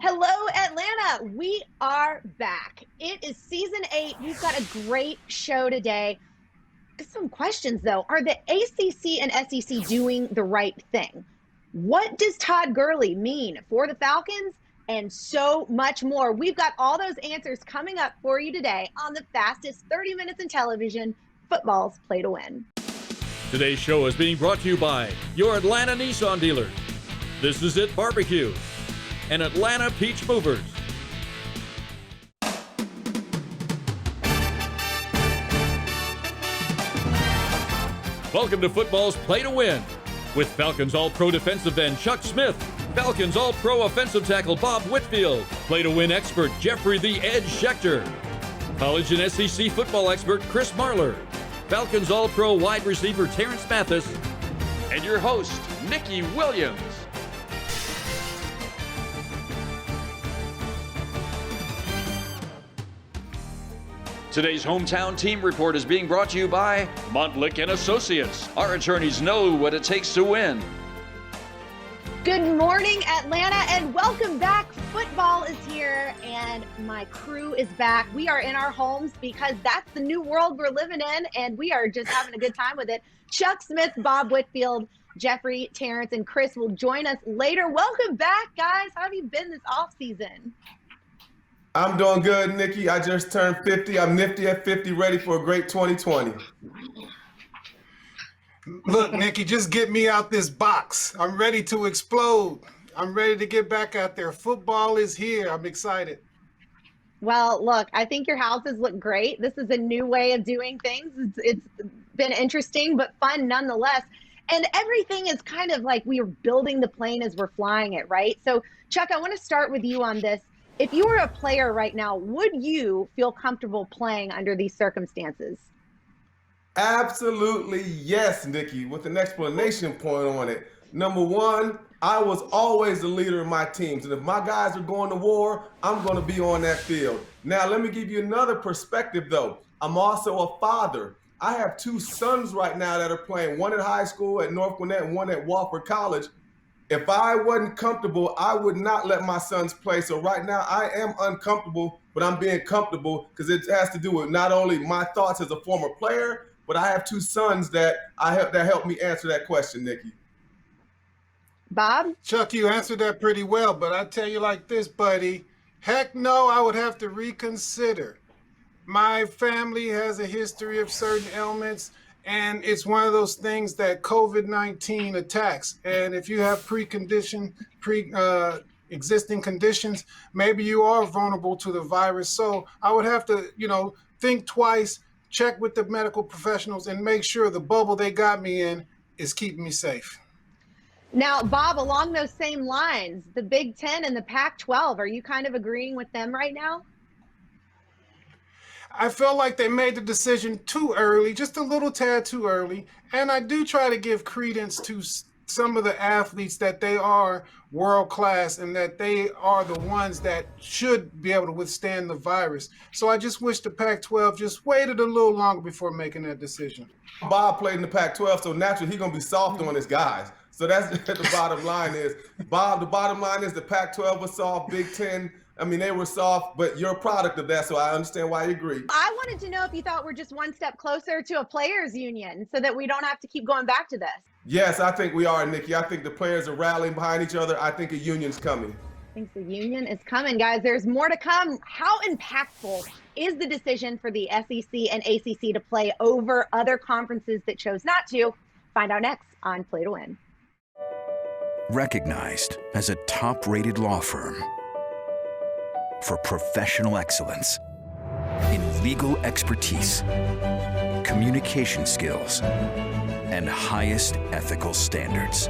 Hello, Atlanta. We are back. It is season 8. We've got a great show today. Some questions, though. Are the ACC and SEC doing the right thing? What does Todd Gurley mean for the Falcons? And so much more. We've got all those answers coming up for you today on the fastest 30 minutes in television, football's Play to Win. Today's show is being brought to you by your Atlanta Nissan dealer. This is It Barbecue and Atlanta Peach Movers. Welcome to football's Play to Win with Falcons All-Pro defensive end Chuck Smith, Falcons All-Pro offensive tackle Bob Whitfield, Play to Win expert Jeffrey the Edge Schechter, college and SEC football expert Chris Marler, Falcons All-Pro wide receiver Terrence Mathis, and your host, Nikki Williams. Today's hometown team report is being brought to you by Montlick & Associates. Our attorneys know what it takes to win. Good morning, Atlanta, and welcome back. Football is here, and my crew is back. We are in our homes because that's the new world we're living in, and we are just having a good time with it. Chuck Smith, Bob Whitfield, Jeffrey, Terrence, and Chris will join us later. Welcome back, guys. How have you been this offseason? I'm doing good, Nikki. I just turned 50. I'm nifty at 50, ready for a great 2020. Look, Nikki, just get me out this box. I'm ready to explode. I'm ready to get back out there. Football is here. I'm excited. Well, look, I think your houses look great. This is a new way of doing things. It's been interesting, but fun nonetheless. And everything is kind of like we are building the plane as we're flying it, right? So, Chuck, I want to start with you on this. If you were a player right now, would you feel comfortable playing under these circumstances? Absolutely yes, Nikki, with an explanation point on it. Number one, I was always the leader of my teams. And if my guys are going to war, I'm going to be on that field. Now, let me give you another perspective, though. I'm also a father. I have 2 sons right now that are playing, one at high school at North Gwinnett and one at Wofford College. If I wasn't comfortable, I would not let my sons play. So right now I am uncomfortable, but I'm being comfortable because it has to do with not only my thoughts as a former player, but I have 2 sons that help me answer that question, Nikki. Bob? Chuck, you answered that pretty well, but I tell you like this, buddy. Heck no, I would have to reconsider. My family has a history of certain ailments, and it's one of those things that COVID-19 attacks. And if you have existing conditions, maybe you are vulnerable to the virus. So I would have to, think twice, check with the medical professionals, and make sure the bubble they got me in is keeping me safe. Now, Bob, along those same lines, the Big Ten and the Pac-12, are you kind of agreeing with them right now? I felt like they made the decision too early, just a little tad too early. And I do try to give credence to some of the athletes that they are world class and that they are the ones that should be able to withstand the virus. So I just wish the Pac-12 just waited a little longer before making that decision. Bob played in the Pac-12, so naturally he's going to be soft on his guys. So that's the bottom line is. Bob, the bottom line is the Pac-12 was soft, Big Ten, they were soft, but you're a product of that, so I understand why you agree. I wanted to know if you thought we're just one step closer to a players' union so that we don't have to keep going back to this. Yes, I think we are, Nikki. I think the players are rallying behind each other. I think a union's coming. I think the union is coming, guys. There's more to come. How impactful is the decision for the SEC and ACC to play over other conferences that chose not to? Find out next on Play to Win. Recognized as a top-rated law firm for professional excellence in legal expertise, communication skills, and highest ethical standards.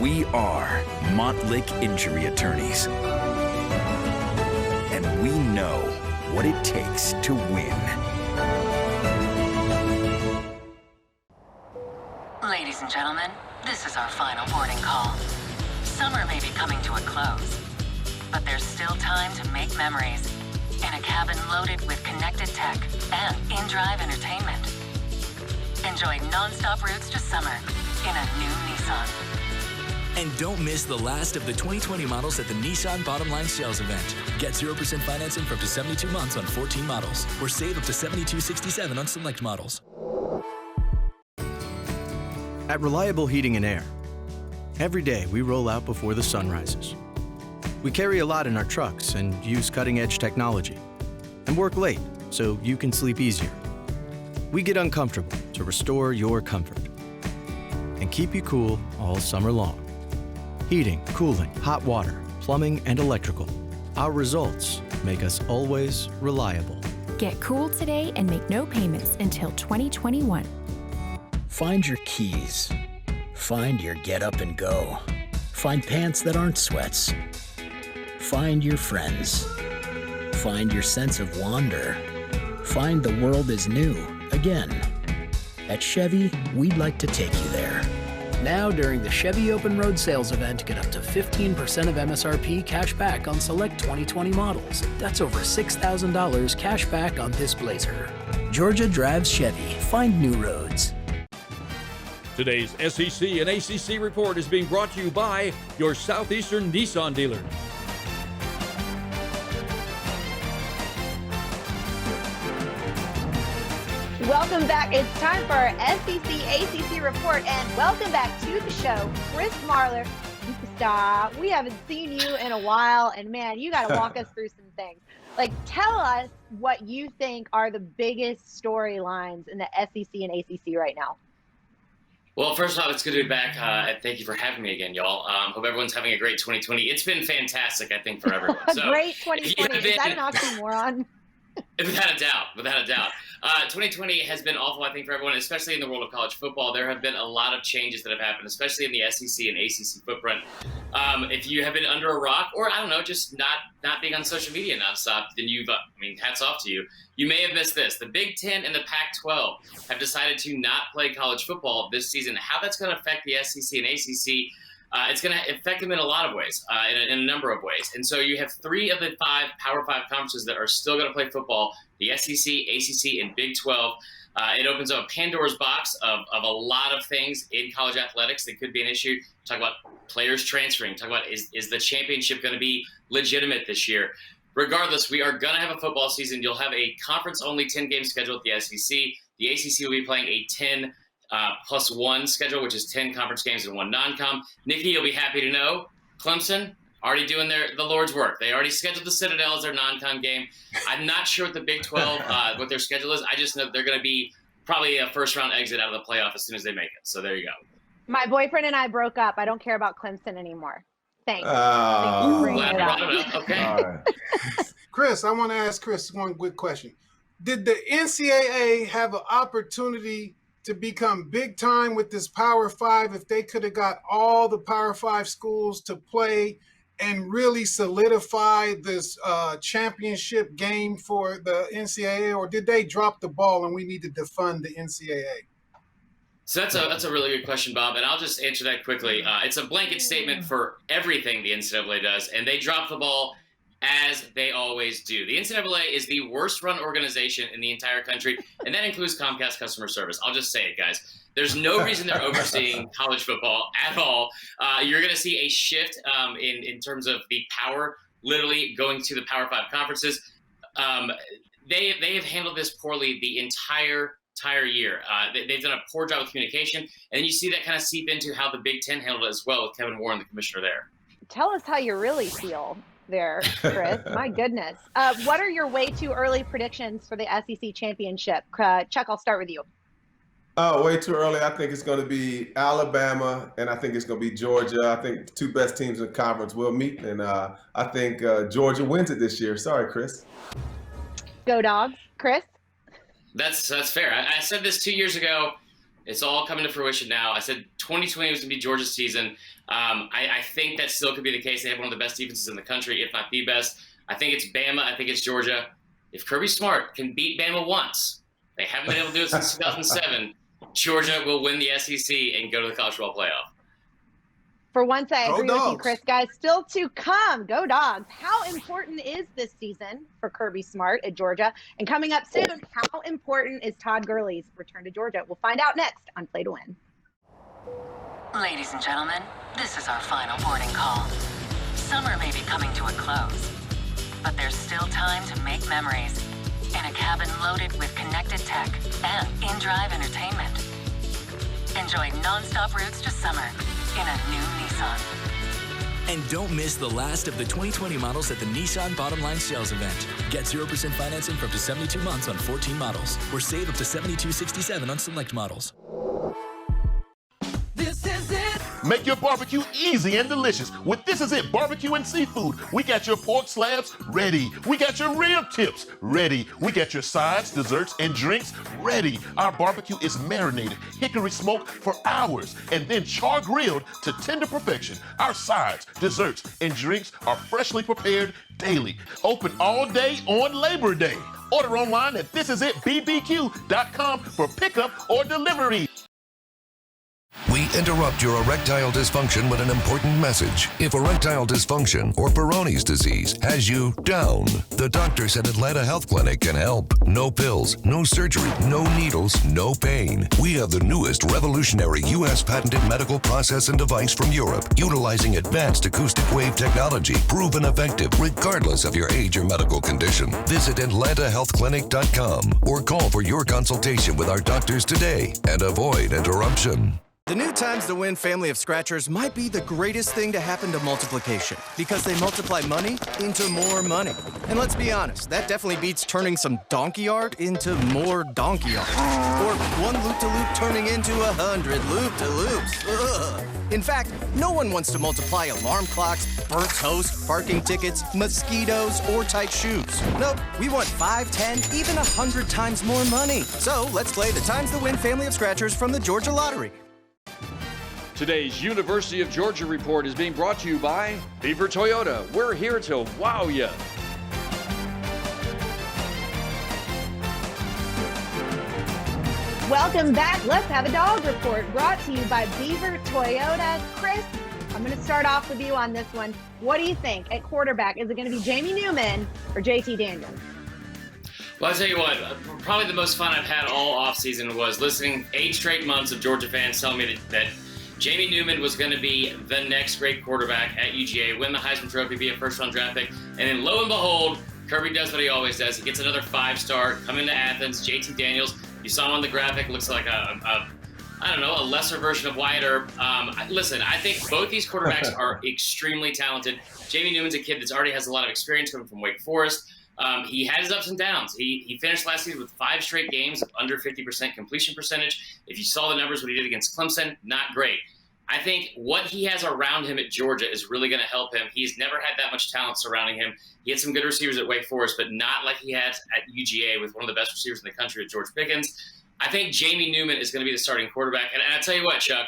We are Montlick Injury Attorneys, and we know what it takes to win. Ladies and gentlemen, this is our final boarding call. Summer may be coming to a close, but there's still time to make memories in a cabin loaded with connected tech and in-drive entertainment. Enjoy non-stop routes to summer in a new Nissan. And don't miss the last of the 2020 models at the Nissan Bottom Line Sales Event. Get 0% financing for up to 72 months on 14 models, or save up to $72.67 on select models. At Reliable Heating and Air, every day we roll out before the sun rises. We carry a lot in our trucks and use cutting-edge technology, and work late so you can sleep easier. We get uncomfortable to restore your comfort and keep you cool all summer long. Heating, cooling, hot water, plumbing, and electrical. Our results make us always reliable. Get cool today and make no payments until 2021. Find your keys. Find your get up and go. Find pants that aren't sweats. Find your friends. Find your sense of wonder. Find the world is new again. At Chevy, we'd like to take you there. Now, during the Chevy Open Road Sales Event, get up to 15% of MSRP cash back on select 2020 models. That's over $6,000 cash back on this Blazer. Georgia drives Chevy. Find new roads. Today's SEC and ACC report is being brought to you by your Southeastern Nissan dealer. Welcome back. It's time for our SEC ACC report, and welcome back to the show, Chris Marler. Stop. We haven't seen you in a while, and man, you got to walk us through some things. Like, tell us what you think are the biggest storylines in the SEC and ACC right now. Well, first off, it's good to be back. And thank you for having me again, y'all. Hope everyone's having a great 2020. It's been fantastic, I think, for everyone. So, great 2020. Is that an oxymoron? Without a doubt. 2020 has been awful, I think, for everyone, especially in the world of college football. There have been a lot of changes that have happened, especially in the SEC and ACC footprint. If you have been under a rock, or I don't know, just not being on social media nonstop, then hats off to you. You may have missed this. The Big Ten and the Pac-12 have decided to not play college football this season. How that's going to affect the SEC and ACC, it's going to affect them in a lot of ways, in a number of ways. And so you have 3 of the 5 Power 5 conferences that are still going to play football, the SEC, ACC, and Big 12. It opens up a Pandora's box of a lot of things in college athletics that could be an issue. Talk about players transferring. Talk about is the championship going to be legitimate this year? Regardless, we are going to have a football season. You'll have a conference-only 10-game schedule at the SEC. The ACC will be playing a 10 plus 1 schedule, which is 10 conference games and 1 non-com. Nikki, you'll be happy to know, Clemson already doing the Lord's work. They already scheduled the Citadel as their non-con game. I'm not sure what the Big 12, what their schedule is. I just know they're going to be probably a first-round exit out of the playoff as soon as they make it. So there you go. My boyfriend and I broke up. I don't care about Clemson anymore. Thanks. Thank you for bringing it up. Okay. Right. Chris, I want to ask Chris one quick question. Did the NCAA have an opportunity to become big time with this Power 5 if they could have got all the Power 5 schools to play and really solidify this championship game for the NCAA, or did they drop the ball and we need to defund the NCAA? So that's a really good question, Bob, and I'll just answer that quickly. It's a blanket statement for everything the NCAA does, and they drop the ball as they always do. The NCAA is the worst-run organization in the entire country, and that includes Comcast customer service. I'll just say it, guys. There's no reason they're overseeing college football at all. You're going to see a shift in terms of the power literally going to the Power 5 conferences. They have handled this poorly the entire year. They've done a poor job of communication, and you see that kind of seep into how the Big Ten handled it as well with Kevin Warren, the commissioner there. Tell us how you really feel there, Chris. My goodness. What are your way too early predictions for the SEC championship? Chuck, I'll start with you. Oh, way too early. I think it's going to be Alabama, and I think it's going to be Georgia. I think the 2 best teams in the conference will meet, and I think Georgia wins it this year. Sorry, Chris. Go Dogs. Chris? That's fair. I said this 2 years ago. It's all coming to fruition now. I said 2020 was going to be Georgia's season. I think that still could be the case. They have one of the best defenses in the country, if not the best. I think it's Bama. I think it's Georgia. If Kirby Smart can beat Bama once, they haven't been able to do it since 2007, Georgia will win the SEC and go to the college football playoff. For once, I agree with you, Dogs. Chris. Guys, still to come. Go Dogs. How important is this season for Kirby Smart at Georgia? And coming up soon, how important is Todd Gurley's return to Georgia? We'll find out next on Play to Win. Ladies and gentlemen, this is our final boarding call. Summer may be coming to a close, but there's still time to make memories in a cabin loaded with connected tech and in-drive entertainment. Enjoy non-stop routes to summer in a new Nissan. And don't miss the last of the 2020 models at the Nissan Bottom Line Sales Event. Get 0% financing for up to 72 months on 14 models, or save up to $72.67 on select models. Make your barbecue easy and delicious with This Is It Barbecue and Seafood. We got your pork slabs ready. We got your rib tips ready. We got your sides, desserts, and drinks ready. Our barbecue is marinated, hickory smoked for hours, and then char grilled to tender perfection. Our sides, desserts, and drinks are freshly prepared daily. Open all day on Labor Day. Order online at thisisitbbq.com for pickup or delivery. We interrupt your erectile dysfunction with an important message. If erectile dysfunction or Peyronie's disease has you down, the doctors at Atlanta Health Clinic can help. No pills, no surgery, no needles, no pain. We have the newest revolutionary U.S. patented medical process and device from Europe, utilizing advanced acoustic wave technology, proven effective regardless of your age or medical condition. Visit AtlantaHealthClinic.com or call for your consultation with our doctors today and avoid interruption. The new Times to Win family of scratchers might be the greatest thing to happen to multiplication because they multiply money into more money. And let's be honest, that definitely beats turning some donkey art into more donkey art. Or one loop-to-loop turning into 100 loop-to-loops. Ugh. In fact, no one wants to multiply alarm clocks, burnt toast, parking tickets, mosquitoes, or tight shoes. Nope, we want 5, 10, even 100 times more money. So let's play the Times to Win family of scratchers from the Georgia Lottery. Today's University of Georgia Report is being brought to you by Beaver Toyota. We're here to wow you. Welcome back. Let's have a dog report brought to you by Beaver Toyota. Chris, I'm going to start off with you on this one. What do you think at quarterback? Is it going to be Jamie Newman or JT Daniels? Well, I'll tell you what, probably the most fun I've had all offseason was listening 8 straight months of Georgia fans telling me that Jamie Newman was going to be the next great quarterback at UGA, win the Heisman Trophy, be a first-round draft pick, and then lo and behold, Kirby does what he always does. He gets another 5-star, come into Athens. JT Daniels, you saw him on the graphic, looks like a lesser version of Wyatt Earp. Listen, I think both these quarterbacks are extremely talented. Jamie Newman's a kid that already has a lot of experience coming from Wake Forest. He had his ups and downs. He finished last season with 5 straight games of under 50% completion percentage. If you saw the numbers, what he did against Clemson, not great. I think what he has around him at Georgia is really going to help him. He's never had that much talent surrounding him. He had some good receivers at Wake Forest, but not like he has at UGA with one of the best receivers in the country with George Pickens. I think Jamie Newman is going to be the starting quarterback. And I tell you what, Chuck,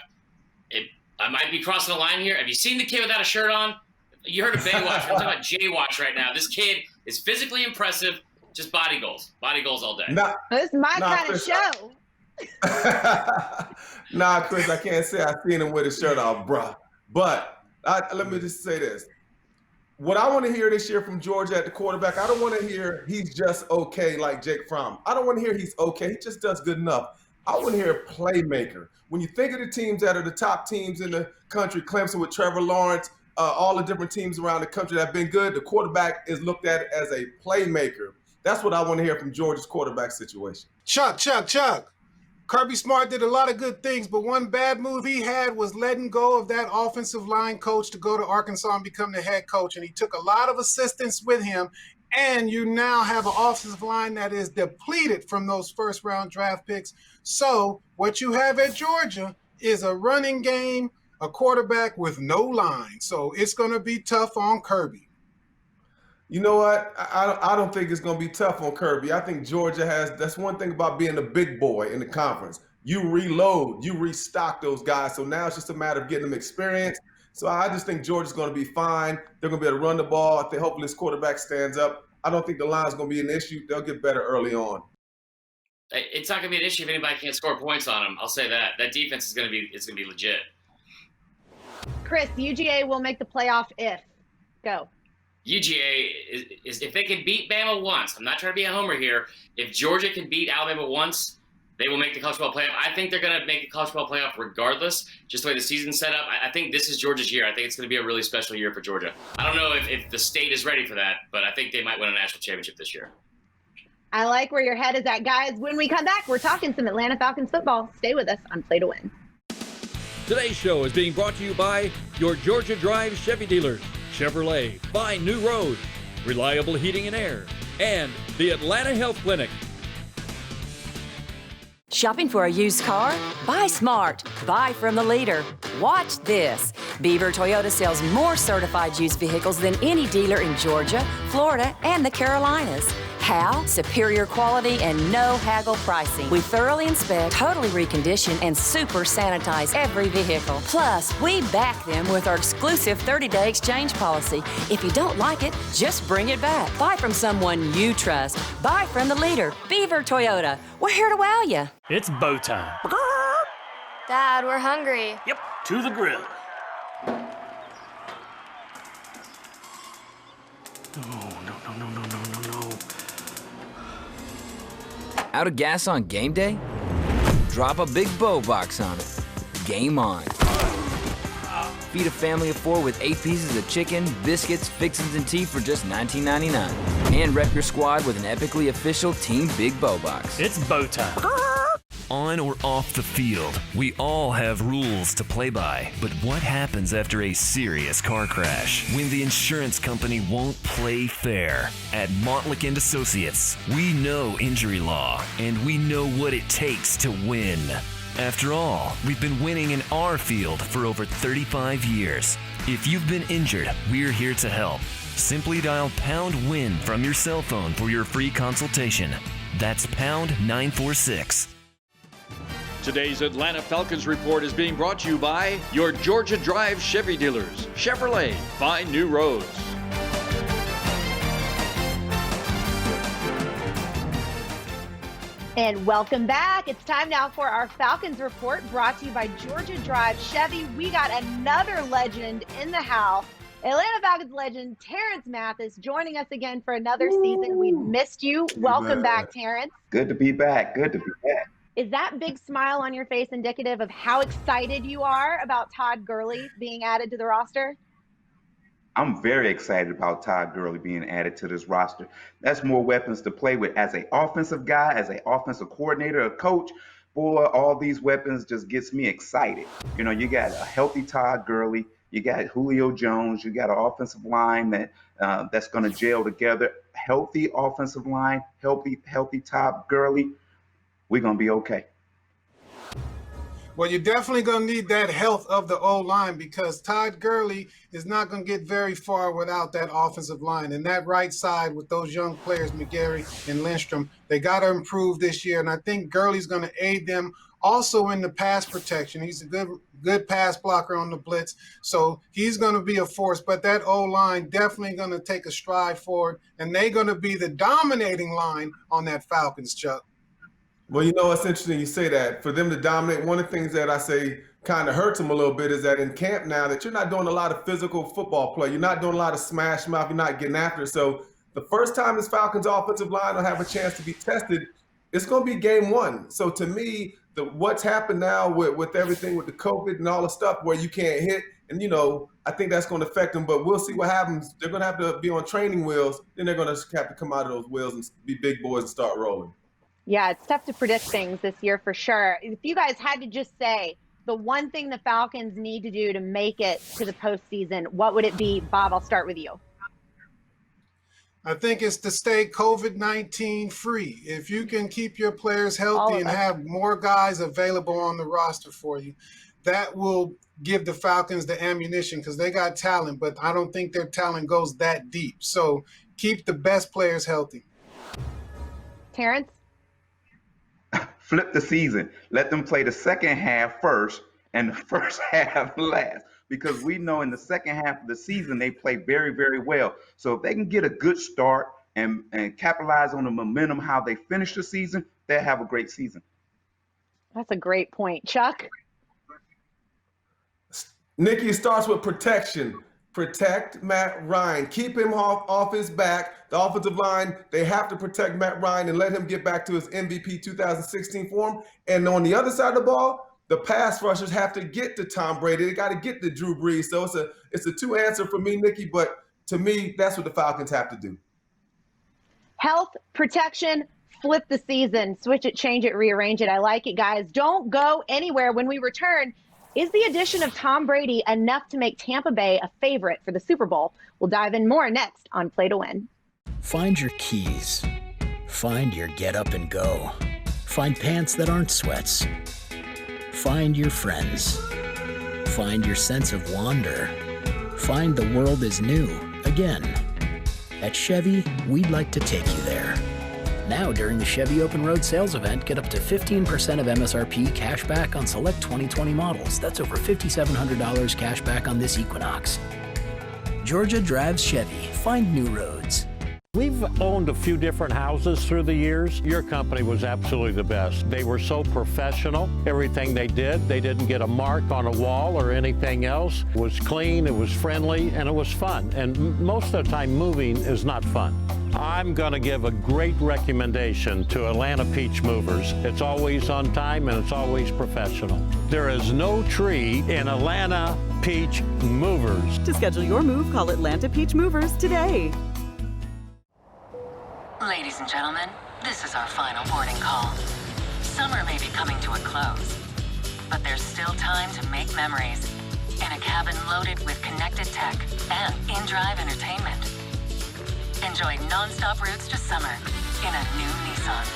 I might be crossing the line here. Have you seen the kid without a shirt on? You heard of Baywatch. I'm talking about J-Watch right now. This kid is physically impressive. Just body goals. Body goals all day. This is my kind of show. Nah, Chris, I can't say I've seen him with his shirt off, bruh. But let me just say this. What I want to hear this year from Georgia at the quarterback, I don't want to hear he's just okay like Jake Fromm. I don't want to hear he's okay. He just does good enough. I want to hear a playmaker. When you think of the teams that are the top teams in the country, Clemson with Trevor Lawrence, all the different teams around the country that have been good, the quarterback is looked at as a playmaker. That's what I want to hear from Georgia's quarterback situation. Chuck. Kirby Smart did a lot of good things, but one bad move he had was letting go of that offensive line coach to go to Arkansas and become the head coach. And he took a lot of assistants with him. And you now have an offensive line that is depleted from those first-round draft picks. So what you have at Georgia is a running game, a quarterback with no line. So it's going to be tough on Kirby. You know what? I don't think it's going to be tough on Kirby. I think Georgia that's one thing about being a big boy in the conference. You reload, you restock those guys. So now it's just a matter of getting them experience. So I just think Georgia's going to be fine. They're going to be able to run the ball. I think hopefully this quarterback stands up. I don't think the line's going to be an issue. They'll get better early on. It's not going to be an issue if anybody can't score points on them. I'll say that. That defense is going to be legit. Chris, UGA will make the playoff if. Go. UGA is if they can beat Bama once. I'm not trying to be a homer here. If Georgia can beat Alabama once, they will make the college football playoff. I think they're going to make the college football playoff regardless, just the way the season's set up. I think this is Georgia's year. I think it's going to be a really special year for Georgia. I don't know if the state is ready for that, but I think they might win a national championship this year. I like where your head is at, guys. When we come back, we're talking some Atlanta Falcons football. Stay with us on Play to Win. Today's show is being brought to you by your Georgia Drive Chevy dealers, Chevrolet, find new roads, reliable heating and air, and the Atlanta Health Clinic. Shopping for a used car? Buy smart. Buy from the leader. Watch this. Beaver Toyota sells more certified used vehicles than any dealer in Georgia, Florida, and the Carolinas. How? Superior quality and no haggle pricing. We thoroughly inspect, totally recondition, and super sanitize every vehicle. Plus, we back them with our exclusive 30-day exchange policy. If you don't like it, just bring it back. Buy from someone you trust. Buy from the leader, Beaver Toyota. We're here to wow you. It's bow time. Dad, we're hungry. Yep, to the grill. Oh, no. Out of gas on game day? Drop a big bow box on it. Game on. Feed a family of 4 with 8 pieces of chicken, biscuits, fixins, and tea for just $19.99. And rep your squad with an epically official Team Big Bow Box. It's bow time. On or off the field, we all have rules to play by. But what happens after a serious car crash? When the insurance company won't play fair? At Montlick & Associates, we know injury law, and we know what it takes to win. After all, we've been winning in our field for over 35 years. If you've been injured, we're here to help. Simply dial #WIN from your cell phone for your free consultation. That's #946. Today's Atlanta Falcons report is being brought to you by your Georgia Drive Chevy dealers, Chevrolet, find new roads. And welcome back. It's time now for our Falcons report brought to you by Georgia Drive Chevy. We got another legend in the house. Atlanta Falcons legend Terrence Mathis joining us again for another season. We missed you. Welcome back, Terrence. Good to be back. Is that big smile on your face indicative of how excited you are about Todd Gurley being added to the roster? I'm very excited about Todd Gurley being added to this roster. That's more weapons to play with as an offensive guy, as an offensive coordinator, a coach. Boy, all these weapons just gets me excited. You know, you got a healthy Todd Gurley, you got Julio Jones, you got an offensive line that's going to gel together. Healthy offensive line, healthy Todd Gurley. We're going to be okay. Well, you're definitely going to need that health of the O-line because Todd Gurley is not going to get very far without that offensive line. And that right side with those young players, McGarry and Lindstrom, they got to improve this year. And I think Gurley's going to aid them also in the pass protection. He's a good pass blocker on the blitz. So he's going to be a force. But that O-line definitely going to take a stride forward. And they're going to be the dominating line on that Falcons, Chuck. Well, you know, it's interesting you say that. For them to dominate, one of the things that I say kind of hurts them a little bit is that in camp now that you're not doing a lot of physical football play. You're not doing a lot of smash mouth. You're not getting after it. So the first time this Falcons offensive line will have a chance to be tested, it's going to be game one. So to me, what's happened now with everything with the COVID and all the stuff where you can't hit, and, you know, I think that's going to affect them. But we'll see what happens. They're going to have to be on training wheels. Then they're going to have to come out of those wheels and be big boys and start rolling. Yeah, it's tough to predict things this year for sure. If you guys had to just say the one thing the Falcons need to do to make it to the postseason, what would it be? Bob, I'll start with you. I think it's to stay COVID-19 free. If you can keep your players healthy and have more guys available on the roster for you, that will give the Falcons the ammunition because they got talent, but I don't think their talent goes that deep. So keep the best players healthy. Terrence? Flip the season. Let them play the second half first and the first half last. Because we know in the second half of the season, they play very, very well. So if they can get a good start and capitalize on the momentum, how they finish the season, they'll have a great season. That's a great point. Chuck? Nikki, it starts with protection. protect Matt Ryan. Keep him off his back. The offensive line, they have to protect Matt Ryan and let him get back to his MVP 2016 form. And on the other side of the ball, the pass rushers have to get to Tom Brady. They got to get to Drew Brees. So it's a two answer for me, Nikki, but to me, that's what the Falcons have to do. Health, protection, flip the season, switch it, change it, rearrange it. I like it, guys. Don't go anywhere. When we return, is the addition of Tom Brady enough to make Tampa Bay a favorite for the Super Bowl? We'll dive in more next on Play to Win. Find your keys. Find your get up and go. Find pants that aren't sweats. Find your friends. Find your sense of wonder. Find the world is new again. At Chevy, we'd like to take you there. Now, during the Chevy Open Road Sales Event, get up to 15% of MSRP cash back on select 2020 models. That's over $5,700 cash back on this Equinox. Georgia drives Chevy. Find new roads. We've owned a few different houses through the years. Your company was absolutely the best. They were so professional. Everything they did, they didn't get a mark on a wall or anything else. It was clean, it was friendly, and it was fun. And most of the time, moving is not fun. I'm going to give a great recommendation to Atlanta Peach Movers. It's always on time and it's always professional. There is no tree in Atlanta Peach Movers. To schedule your move, call Atlanta Peach Movers today. Ladies and gentlemen, this is our final boarding call. Summer may be coming to a close, but there's still time to make memories in a cabin loaded with connected tech and in-drive entertainment. Enjoy non-stop routes to summer in a new Nissan.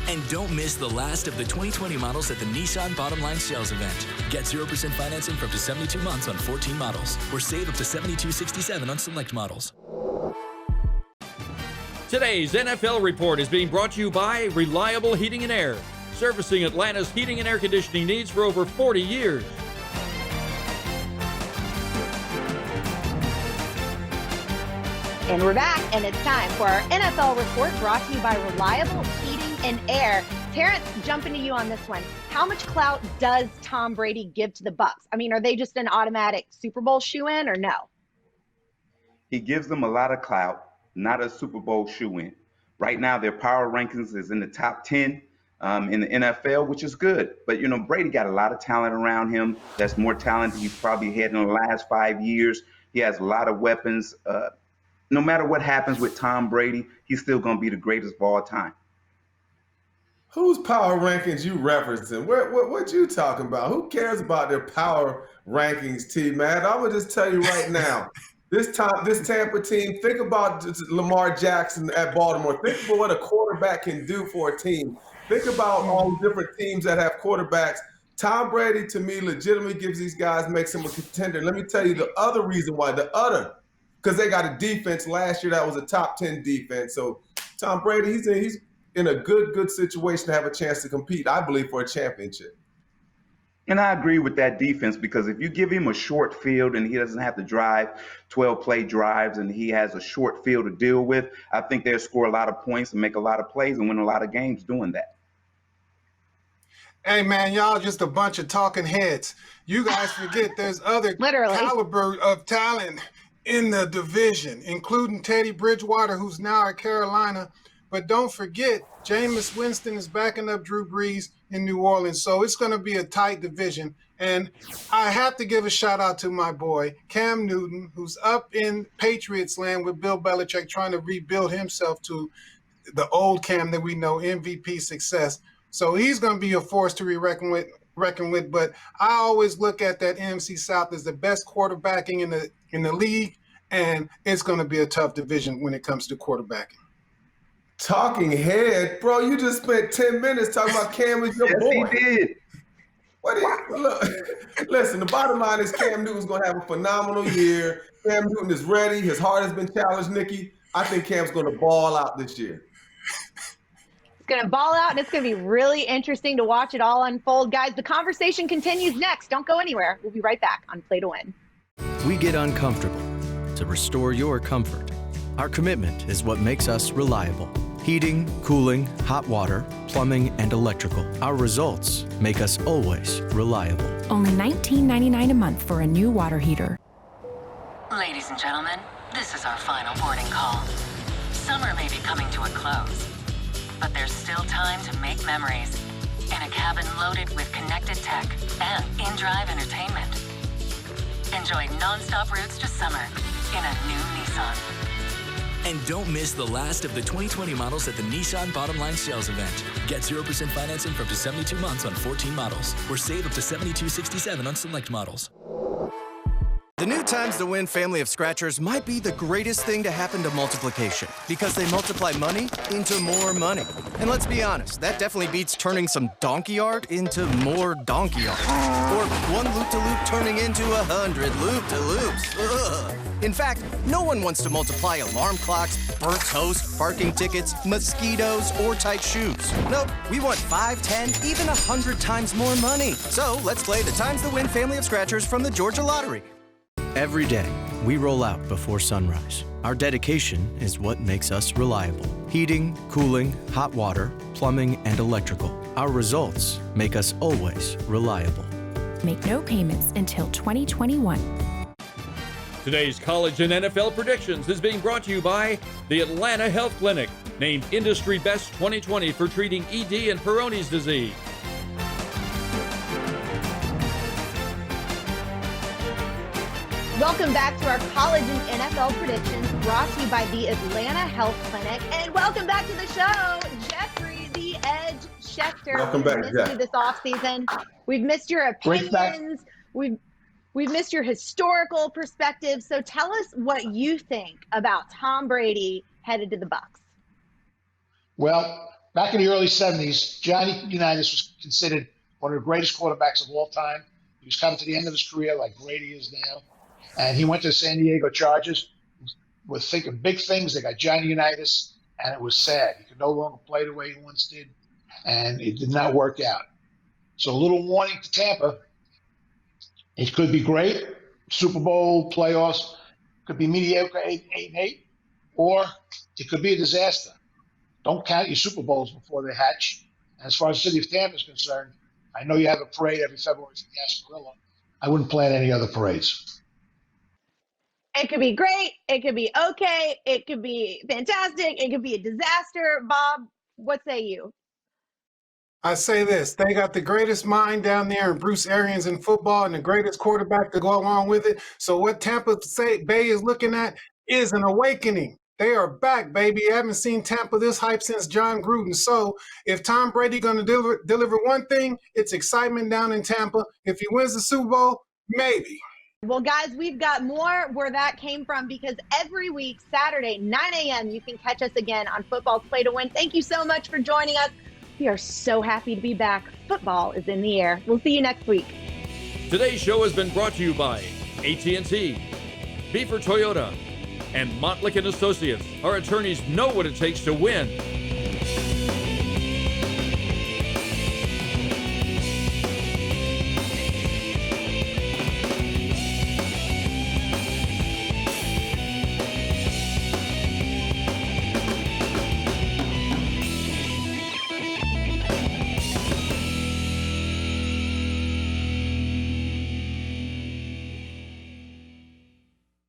And don't miss the last of the 2020 models at the Nissan Bottom Line Sales Event. Get 0% financing for up to 72 months on 14 models, or save up to $72.67 on select models. Today's NFL Report is being brought to you by Reliable Heating and Air, servicing Atlanta's heating and air conditioning needs for over 40 years. And we're back, and it's time for our NFL Report brought to you by Reliable Heating and Air. Terrence, jumping to you on this one. How much clout does Tom Brady give to the Bucs? I mean, are they just an automatic Super Bowl shoe-in or no? He gives them a lot of clout, not a Super Bowl shoe-in. Right now, their power rankings is in the top 10 in the NFL, which is good. But, Brady got a lot of talent around him. That's more talent he's probably had in the last 5 years. He has a lot of weapons. No matter what happens with Tom Brady, he's still going to be the greatest of all time. Whose power rankings you referencing? What you talking about? Who cares about their power rankings, T-Man? I'm going to just tell you right now, this Tampa team, think about Lamar Jackson at Baltimore. Think about what a quarterback can do for a team. Think about all the different teams that have quarterbacks. Tom Brady, to me, legitimately gives these guys, makes him a contender. Let me tell you the other reason why. Because they got a defense last year that was a top 10 defense. So Tom Brady, he's in a good situation to have a chance to compete, I believe, for a championship. And I agree with that defense, because if you give him a short field and he doesn't have to drive 12-play drives and he has a short field to deal with, I think they'll score a lot of points and make a lot of plays and win a lot of games doing that. Hey, man, y'all just a bunch of talking heads. You guys forget there's other caliber of talent in the division, including Teddy Bridgewater, who's now at Carolina. But don't forget, Jameis Winston is backing up Drew Brees in New Orleans. So it's going to be a tight division. And I have to give a shout out to my boy, Cam Newton, who's up in Patriots land with Bill Belichick trying to rebuild himself to the old Cam that we know, MVP success. So he's going to be a force to be reckoned with. But I always look at that NFC South as the best quarterbacking in the league, and it's going to be a tough division when it comes to quarterbacking. Talking head, bro, you just spent 10 minutes talking about Cam as your boy. He did. Look, listen, the bottom line is Cam Newton's going to have a phenomenal year. Cam Newton is ready. His heart has been challenged, Nikki. I think Cam's going to ball out this year. It's going to ball out, and it's going to be really interesting to watch it all unfold. Guys, the conversation continues next. Don't go anywhere. We'll be right back on Play to Win. We get uncomfortable to restore your comfort. Our commitment is what makes us reliable. Heating, cooling, hot water, plumbing, and electrical. Our results make us always reliable. Only $19.99 a month for a new water heater. Ladies and gentlemen, this is our final boarding call. Summer may be coming to a close, but there's still time to make memories in a cabin loaded with connected tech and in-drive entertainment. Enjoy non-stop routes to summer in a new Nissan. And don't miss the last of the 2020 models at the Nissan Bottom Line Sales Event. Get 0% financing for up to 72 months on 14 models, or save up to $72.67 on select models. The new Times to Win family of scratchers might be the greatest thing to happen to multiplication because they multiply money into more money. And let's be honest, that definitely beats turning some donkey art into more donkey art. Or one loop-to-loop turning into 100 loop-to-loops. Ugh. In fact, no one wants to multiply alarm clocks, burnt toast, parking tickets, mosquitoes, or tight shoes. Nope, we want 5, 10, even 100 times more money. So let's play the Times to Win family of scratchers from the Georgia Lottery. Every day, we roll out before sunrise. Our dedication is what makes us reliable. Heating, cooling, hot water, plumbing, and electrical. Our results make us always reliable. Make no payments until 2021. Today's college and NFL predictions is being brought to you by the Atlanta Health Clinic, named Industry Best 2020 for treating ED and Peyronie's disease. Welcome back to our college and NFL predictions brought to you by the Atlanta Health Clinic. And welcome back to the show, Jeffrey the Edge Schechter. Welcome back, We've missed Jeff. you this offseason. We've missed your opinions. We've missed your historical perspective. So tell us what you think about Tom Brady headed to the Bucs. Well, back in the early 70s, Johnny Unitas was considered one of the greatest quarterbacks of all time. He was coming to the end of his career like Brady is now. And he went to the San Diego Chargers, was thinking big things. They got Johnny Unitas, and it was sad. He could no longer play the way he once did, and it did not work out. So a little warning to Tampa. It could be great, Super Bowl, playoffs, could be mediocre, 8-8, or it could be a disaster. Don't count your Super Bowls before they hatch. And as far as the city of Tampa is concerned, I know you have a parade every February for the Gasparilla. I wouldn't plan any other parades. It could be great. It could be okay. It could be fantastic. It could be a disaster. Bob, what say you? I say this, they got the greatest mind down there in Bruce Arians in football and the greatest quarterback to go along with it. So what Tampa Bay is looking at is an awakening. They are back, baby. I haven't seen Tampa this hype since John Gruden. So if Tom Brady going to deliver one thing, it's excitement down in Tampa. If he wins the Super Bowl, maybe. Well, guys, we've got more where that came from because every week, Saturday, 9 a.m., you can catch us again on Football's Play to Win. Thank you so much for joining us. We are so happy to be back. Football is in the air. We'll see you next week. Today's show has been brought to you by AT&T, Beaver Toyota, and Montlick & Associates. Our attorneys know what it takes to win.